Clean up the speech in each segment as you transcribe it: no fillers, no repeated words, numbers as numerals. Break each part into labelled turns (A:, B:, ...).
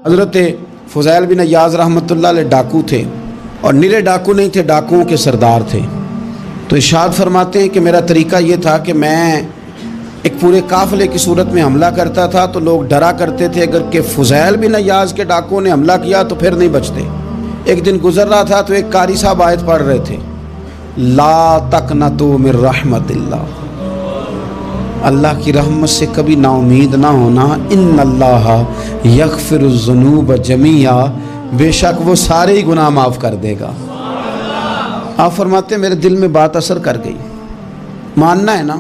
A: حضرت فضیل بن عیاض رحمۃ اللہ علیہ ڈاکو تھے، اور نرے ڈاکو نہیں تھے، ڈاکوؤں کے سردار تھے۔ تو ارشاد فرماتے ہیں کہ میرا طریقہ یہ تھا کہ میں ایک پورے قافلے کی صورت میں حملہ کرتا تھا تو لوگ ڈرا کرتے تھے اگر کہ فضیل بن عیاض کے ڈاکوؤں نے حملہ کیا تو پھر نہیں بچتے۔ ایک دن گزر رہا تھا تو ایک قاری صاحب آیت پڑھ رہے تھے، لا تقنطوا من رحمت اللہ، اللہ کی رحمت سے کبھی نا امید نہ ہونا، ان اللہ یغفر الذنوب جمیعا، بے شک وہ سارے ہی گناہ معاف کر دے گا۔ آپ فرماتے ہیں میرے دل میں بات اثر کر گئی، ماننا ہے نا۔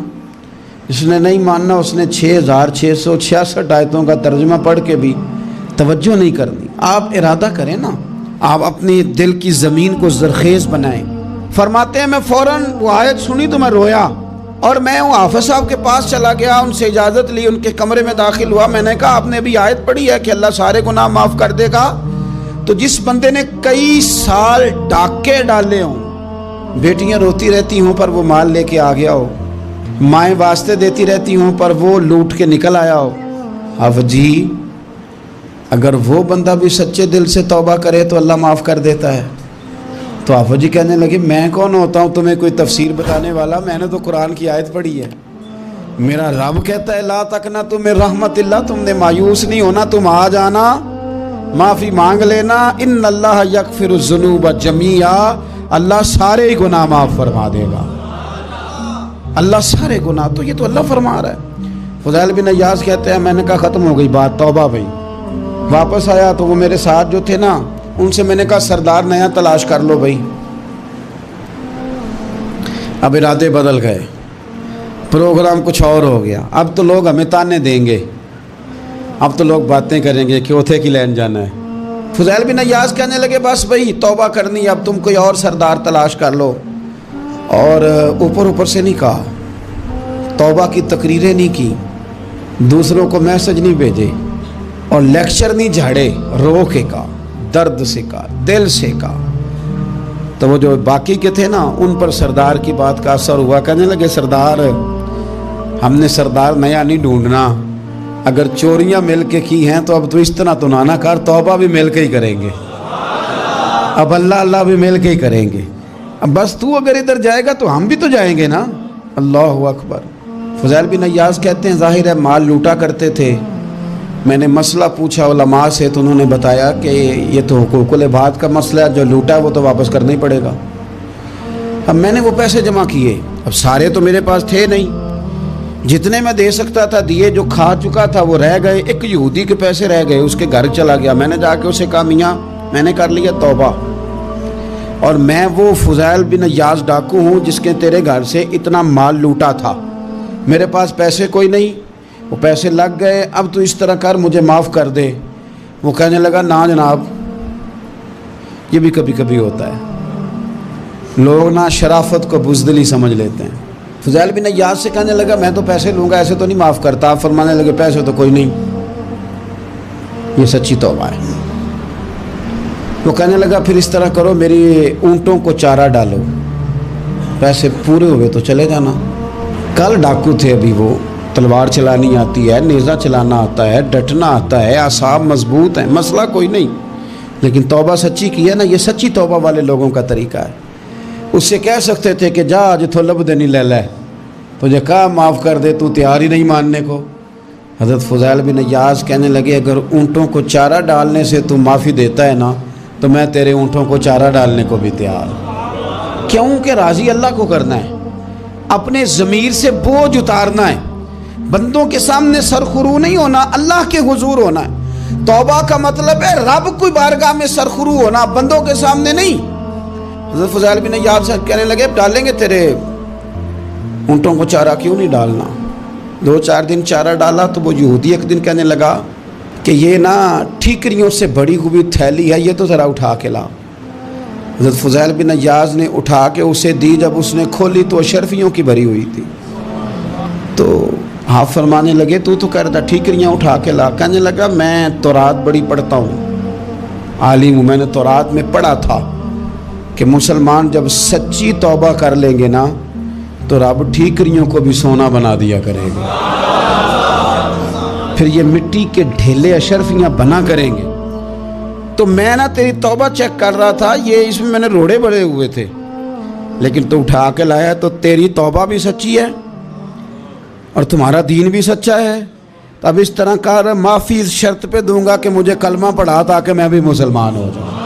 A: جس نے نہیں ماننا اس نے 6666 آیتوں کا ترجمہ پڑھ کے بھی توجہ نہیں کرنی۔ آپ ارادہ کریں نا، آپ اپنی دل کی زمین کو زرخیز بنائیں۔ فرماتے ہیں میں فوراً وہ آیت سنی تو میں رویا، اور میں وہ حافظ صاحب کے پاس چلا گیا، ان سے اجازت لی، ان کے کمرے میں داخل ہوا۔ میں نے کہا آپ نے ابھی آیت پڑھی ہے کہ اللہ سارے گناہ معاف کر دے گا؟ تو جس بندے نے کئی سال ڈاکے ڈالے ہوں، بیٹیاں روتی رہتی ہوں پر وہ مال لے کے آ گیا ہو، مائیں واسطے دیتی رہتی ہوں پر وہ لوٹ کے نکل آیا ہو، اب جی اگر وہ بندہ بھی سچے دل سے توبہ کرے تو اللہ معاف کر دیتا ہے۔ تو آفا جی کہنے لگے میں کون ہوتا ہوں تمہیں کوئی تفسیر بتانے والا، میں نے تو قرآن کی آیت پڑھی ہے، میرا رب کہتا ہے لا تقنطوا من رحمت اللہ، تم نے مایوس نہیں ہونا، تم آ جانا، معافی مانگ لینا، ان اللہ یغفر الذنوب جمیعا، اللہ سارے ہی گناہ معاف فرما دے گا، اللہ سارے گناہ۔ تو یہ تو اللہ فرما رہا ہے۔ فضیل بن عیاض کہتے ہیں میں نے کہا ختم ہو گئی بات، توبہ بھائی۔ واپس آیا تو وہ میرے ساتھ جو تھے نا ان سے میں نے کہا سردار نیا تلاش کر لو بھائی۔ اب ارادے بدل گئے، پروگرام کچھ اور ہو گیا۔ اب تو لوگ ہمیں تانے دیں گے، اب تو لوگ باتیں کریں گے کہ اوتھے کی لین جانا ہے۔ فضیل بن عیاض کہنے لگے بس بھائی توبہ کرنی، اب تم کوئی اور سردار تلاش کر لو۔ اور اوپر سے نہیں کہا، توبہ کی تقریریں نہیں کی، دوسروں کو میسج نہیں بھیجے، اور لیکچر نہیں جھاڑے، رو کے کہا، درد سے کہا، دل سے کہا۔ تو وہ جو باقی کے تھے نا ان پر سردار کی بات کا اثر ہوا، کہنے لگے سردار ہم نے سردار نیا نہیں ڈھونڈنا، اگر چوریاں مل کے کی ہیں تو اب تو اس طرح تو نہ کر، توبہ بھی مل کے ہی کریں گے، اب اللہ بھی مل کے ہی کریں گے، اب بس تو اگر ادھر جائے گا تو ہم بھی تو جائیں گے نا۔ اللہ اکبر۔ فضیل بن عیاض کہتے ہیں ظاہر ہے مال لوٹا کرتے تھے، میں نے مسئلہ پوچھا علماء سے تو انہوں نے بتایا کہ یہ تو حقوق العباد کا مسئلہ ہے، جو لوٹا ہے وہ تو واپس کرنا ہی پڑے گا۔ اب میں نے وہ پیسے جمع کیے، اب سارے تو میرے پاس تھے نہیں، جتنے میں دے سکتا تھا دیے، جو کھا چکا تھا وہ رہ گئے۔ ایک یہودی کے پیسے رہ گئے، اس کے گھر چلا گیا، میں نے جا کے اسے کہا میاں میں نے کر لیا توبہ، اور میں وہ فضیل بن عیاض ڈاکو ہوں جس کے تیرے گھر سے اتنا مال لوٹا تھا، میرے پاس پیسے کوئی نہیں، وہ پیسے لگ گئے، اب تو اس طرح کر مجھے معاف کر دے۔ وہ کہنے لگا نا جناب، یہ بھی کبھی کبھی ہوتا ہے، لوگ نا شرافت کو بزدلی سمجھ لیتے ہیں۔ فضیل بن عیاض سے کہنے لگا میں تو پیسے لوں گا، ایسے تو نہیں معاف کرتا۔ آپ فرمانے لگے پیسے تو کوئی نہیں، یہ سچی توبہ ہے۔ وہ کہنے لگا پھر اس طرح کرو میری اونٹوں کو چارہ ڈالو، پیسے پورے ہوئے تو چلے جانا۔ کل ڈاکو تھے، ابھی وہ تلوار چلانی آتی ہے، نیزہ چلانا آتا ہے، ڈٹنا آتا ہے، اعصاب مضبوط ہیں، مسئلہ کوئی نہیں، لیکن توبہ سچی کی ہے نا، یہ سچی توبہ والے لوگوں کا طریقہ ہے۔ اس سے کہہ سکتے تھے کہ جا آج تو لب دینی لے لے، تجھے کہا معاف کر دے، تو تیار ہی نہیں ماننے کو۔ حضرت فضیل بن عیاض کہنے لگے اگر اونٹوں کو چارہ ڈالنے سے تو معافی دیتا ہے نا تو میں تیرے اونٹوں کو چارہ ڈالنے کو بھی تیار، کیونکہ راضی اللہ کو کرنا ہے، اپنے ضمیر سے بوجھ اتارنا ہے، بندوں کے سامنے سرخرو نہیں ہونا، اللہ کے حضور ہونا ہے۔ توبہ کا مطلب ہے رب کوئی بارگاہ میں سرخرو ہونا، بندوں کے سامنے نہیں۔ حضرت فضیل بن عیاض سے کہنے لگے ڈالیں گے تیرے اونٹوں کو چارہ، کیوں نہیں ڈالنا۔ 2-4 دن چارہ ڈالا تو وہ یہودی ایک دن کہنے لگا کہ یہ نا ٹھیکریوں سے بڑی ہوئی تھیلی ہے، یہ تو ذرا اٹھا کے لا۔ حضرت فضیل بن عیاض نے اٹھا کے اسے دی، جب اس نے کھولی تو اشرفیوں کی بھری ہوئی تھی۔ تو آپ فرمانے لگے تو کہہ رہا تھا ٹھیکریاں اٹھا کے لا۔ کہنے لگا میں تورات بڑی پڑھتا ہوں، عالم ہوں، میں نے تورات میں پڑھا تھا کہ مسلمان جب سچی توبہ کر لیں گے نا تو رب ٹھیکریوں کو بھی سونا بنا دیا کرے گا، پھر یہ مٹی کے ڈھیلے اشرفیاں بنا کریں گے، تو میں نا تیری توبہ چیک کر رہا تھا، یہ اس میں نے روڑے بڑے ہوئے تھے، لیکن تو اٹھا کے لایا تو تیری توبہ بھی سچی ہے اور تمہارا دین بھی سچا ہے۔ تو اب اس طرح کر، معافی اس شرط پہ دوں گا کہ مجھے کلمہ پڑھا تاکہ میں بھی مسلمان ہو جاؤں۔